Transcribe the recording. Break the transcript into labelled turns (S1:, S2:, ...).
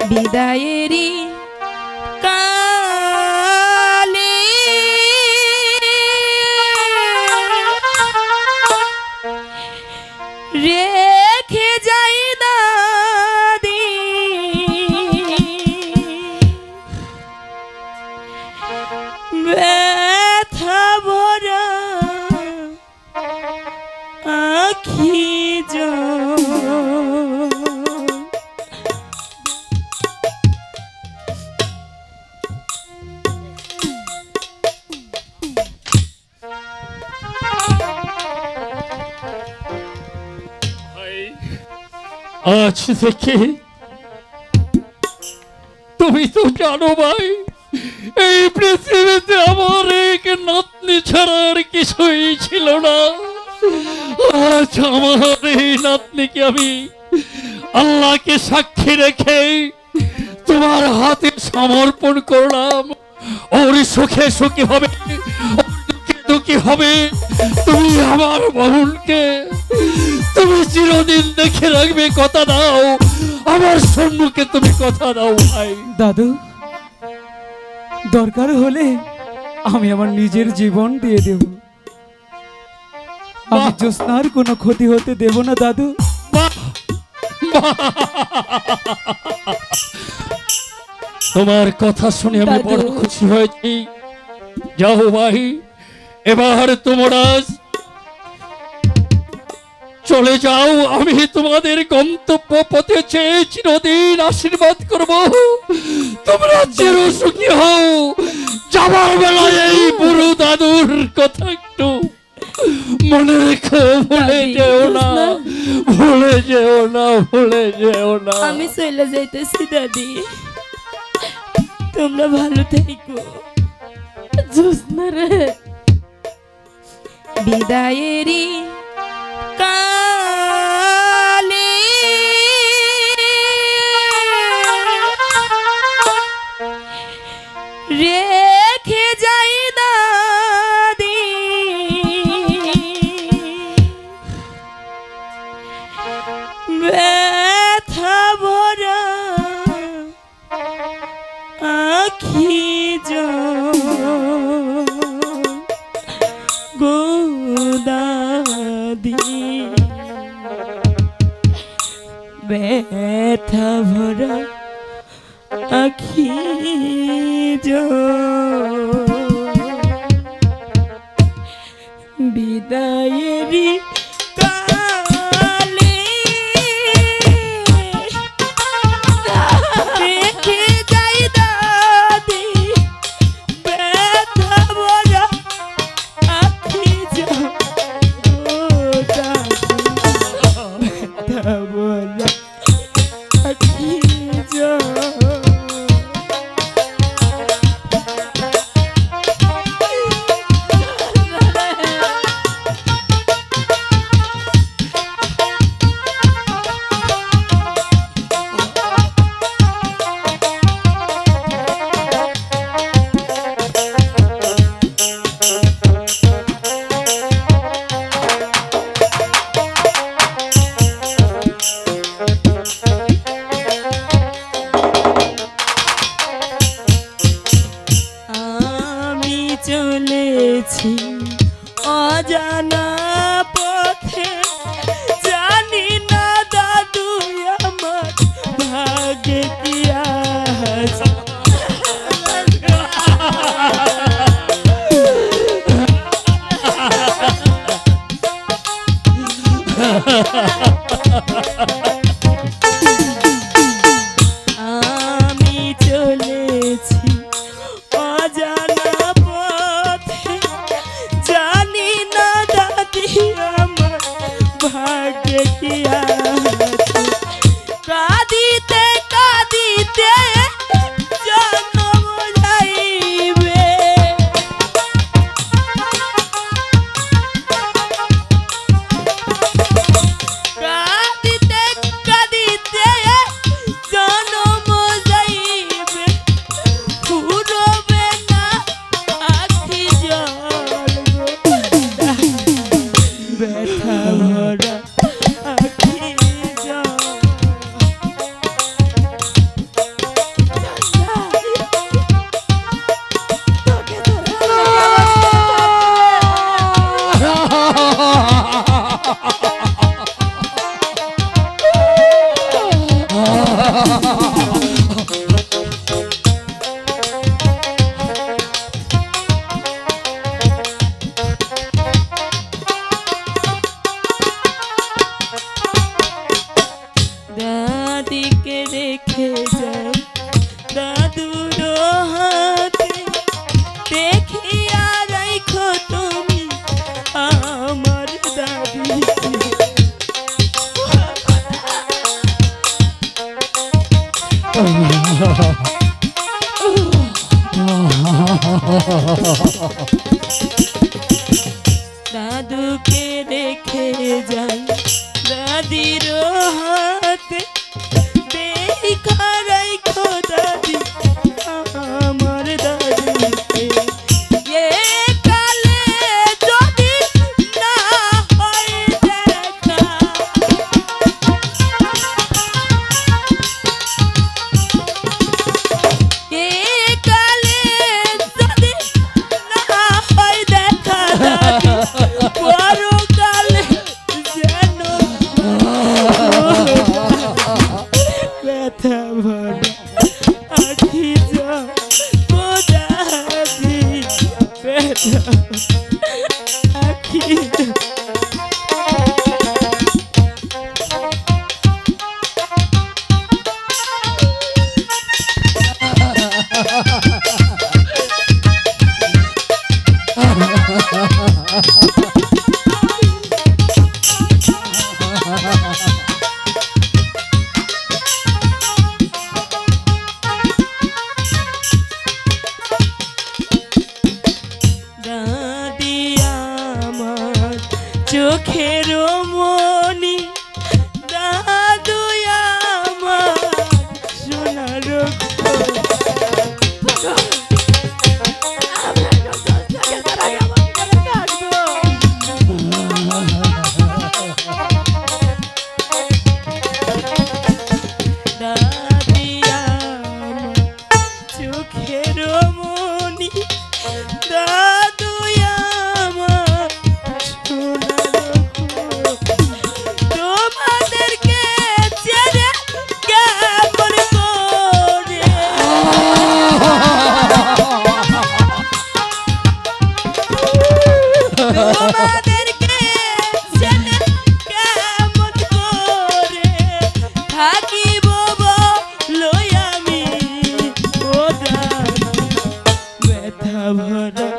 S1: বিদায়েরই কালে রেখে যাই দাদি ব্যথা ভরা আখি
S2: आज থেকে তুমি তো জানো ভাই এই পৃথিবীতে আমার এক নাতনি ছাড়া আর কিছুই ছিল না। আজ আমার এই নাতনিকে আমি আল্লাহকে সাক্ষী রেখে তোমার হাতে সমর্পণ করলাম। ওর সুখে সুখী হবে, দুঃখে দুঃখী হবে। তুমি আমার বোনকে তুমি চিরদিন দেখে রাখবে, কথা দাও। আমার সম্মুখে তুমি কথা দাও ভাই।
S3: দাদু, দরকার হলে আমি আমার নিজের জীবন দিয়ে দেব। আমি জ্যোৎস্নার কোনো ক্ষতি হতে দেব না দাদু।
S2: তোমার কথা শুনে আমি বড় খুশি হয়েছি। যাও ভাই, এবার তোমরা চলে যাও। আমি তোমাদের গন্তব্য পথে চেয়ে চিরদিন আশীর্বাদ করব। তোমরা চির সুখী হও। যাবার বেলায় এই বুড়ো দাদুর কথা একটু মনে রেখো, ভুলে যেও না, ভুলে যেও না, ভুলে যেও না।
S1: আমি চলে যাইতেছি দাদি, তোমরা ভালো থেকো। জ্যোৎস্না রে, বিদায়েরই কালে রেখে যাই দাদি ব্যথা ভরা আখি গো দাদি, ব্যথা ভরা আখি বিদায়েরই কালে রেখে যাই দাদি ব্যথা ভরা আখি ব্যথা ভরা আখি চলেছি অজানা পথে, জানি না দাদু আমার ভাগ্যে কি আছে। আমি চলেছি অজানা পথে, জানি না দাদি দাদিকে রেখে যাও দাদুর হাতে, দেখিয়া রাখো তুমি আমার দাদিকে। দাদুকে রেখে যাই দাদির হাতে, দেখা রাখো দাদি আমার দাদিকে। এ কালে যদি না হয় দেখা, এ কালে যদি না হয় দেখা দাদি, পরকালে যেন ব্যথা ভরা আখি যা দাদি, ব্যথা আখি। দাদি আমার চোখের মনি, দাদু আমার সোনার খনি। দাদি আমার চোখের মনি, দাদু আমার সোনার খনি। তোমাদেরকে ছেড়ে কেমন করে, তোমাদেরকে ছেড়ে কেমন করে থাকিব বলো আমি, ও দাদি ব্যথা ভরা